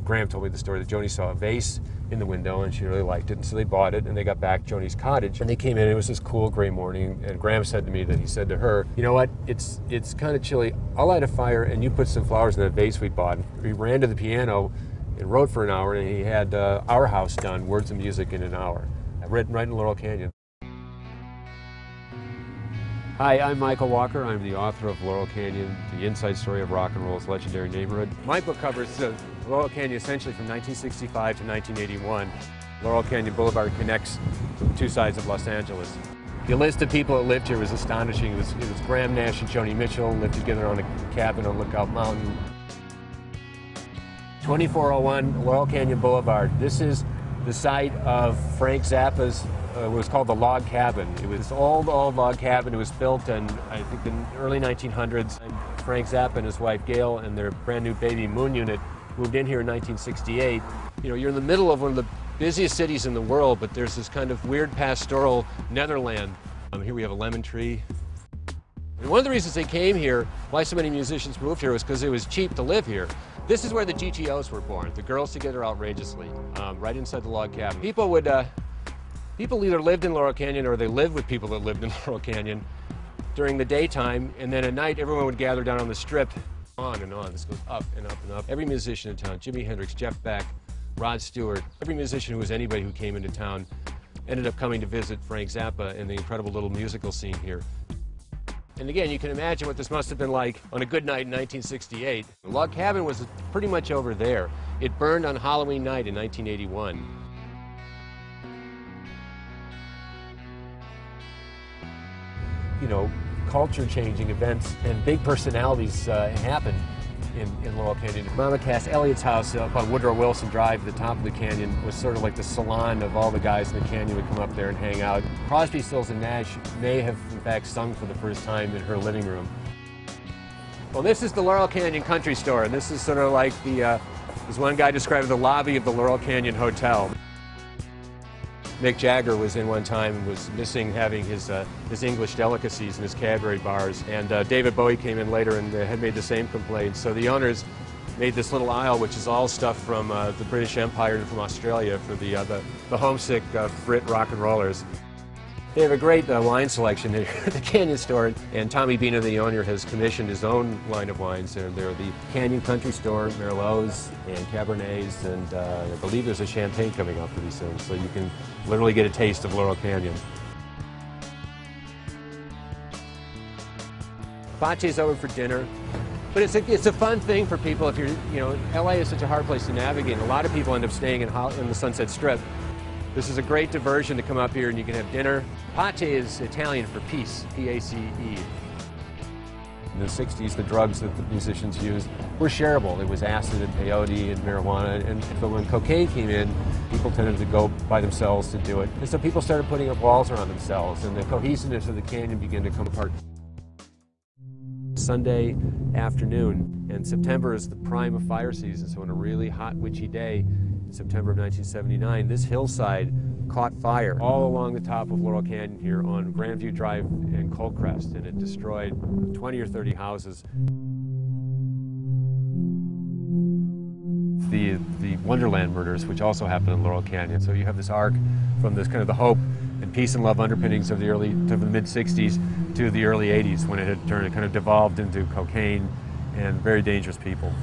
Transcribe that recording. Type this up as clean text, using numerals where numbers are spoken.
Graham told me the story that Joni saw a vase in the window and she really liked it, and so they bought it and they got back Joni's cottage and they came in. It was this cool gray morning, and Graham said to me that he said to her, "You know what, it's kind of chilly. I'll light a fire and you put some flowers in that vase we bought." He ran to the piano and wrote for an hour, and he had Our House done, words and music, in an hour. Written right in Laurel Canyon. Hi, I'm Michael Walker. I'm the author of Laurel Canyon, the inside story of rock and roll's legendary neighborhood. My book covers Laurel Canyon essentially from 1965 to 1981. Laurel Canyon Boulevard connects the two sides of Los Angeles. The list of people that lived here was astonishing. It was Graham Nash and Joni Mitchell lived together on a cabin on Lookout Mountain. 2401 Laurel Canyon Boulevard. This is the site of Frank Zappa's, it was called the Log Cabin. It was this old log cabin. It was built in, I think, the early 1900s. And Frank Zappa and his wife Gail and their brand new baby Moon unit moved in here in 1968. You know, you're in the middle of one of the busiest cities in the world, but there's this kind of weird pastoral netherland. Here we have a lemon tree. And one of the reasons they came here, why so many musicians moved here, was because it was cheap to live here. This is where the GTOs were born, the Girls Together Outrageously, right inside the log cabin. People either lived in Laurel Canyon or they lived with people that lived in Laurel Canyon during the daytime, and then at night everyone would gather down on the strip. On and on, this goes up and up and up. Every musician in town, Jimi Hendrix, Jeff Beck, Rod Stewart, every musician who was anybody who came into town ended up coming to visit Frank Zappa and the incredible little musical scene here. And again, you can imagine what this must have been like on a good night in 1968. The log cabin was pretty much over there. It burned on Halloween night in 1981. You know, culture-changing events and big personalities happened in Laurel Canyon. Mama Cass Elliott's house up on Woodrow Wilson Drive at the top of the canyon was sort of like the salon of all the guys in the canyon would come up there and hang out. Crosby, Stills and Nash may have in fact sung for the first time in her living room. Well, this is the Laurel Canyon Country Store, and this is sort of like the, as one guy described, the lobby of the Laurel Canyon Hotel. Mick Jagger was in one time and was missing having his English delicacies in his Cadbury bars, and David Bowie came in later and had made the same complaint. So the owners made this little aisle, which is all stuff from the British Empire and from Australia for the homesick Brit rock and rollers. They have a great wine selection here at the Canyon Store, and Tommy Bina, the owner, has commissioned his own line of wines. They're the Canyon Country Store, Merlots and Cabernets, and I believe there's a Champagne coming out pretty soon, so you can literally get a taste of Laurel Canyon. Pache's over for dinner, but it's a fun thing for people if you're, you know, LA is such a hard place to navigate. A lot of people end up staying in the Sunset Strip. This is a great diversion to come up here and you can have dinner. Pace is Italian for peace, P-A-C-E. In the 60s, the drugs that the musicians used were shareable. It was acid and peyote and marijuana, but when cocaine came in, people tended to go by themselves to do it. And so people started putting up walls around themselves, and the cohesiveness of the canyon began to come apart. Sunday afternoon, and September is the prime of fire season, so on a really hot, witchy day, in September of 1979, this hillside caught fire all along the top of Laurel Canyon here on Grandview Drive and Coldcrest, and it destroyed 20 or 30 houses. The Wonderland murders, which also happened in Laurel Canyon. So you have this arc from this kind of the hope and peace and love underpinnings of the mid-60s to the early 80s, when it had kind of devolved into cocaine and very dangerous people.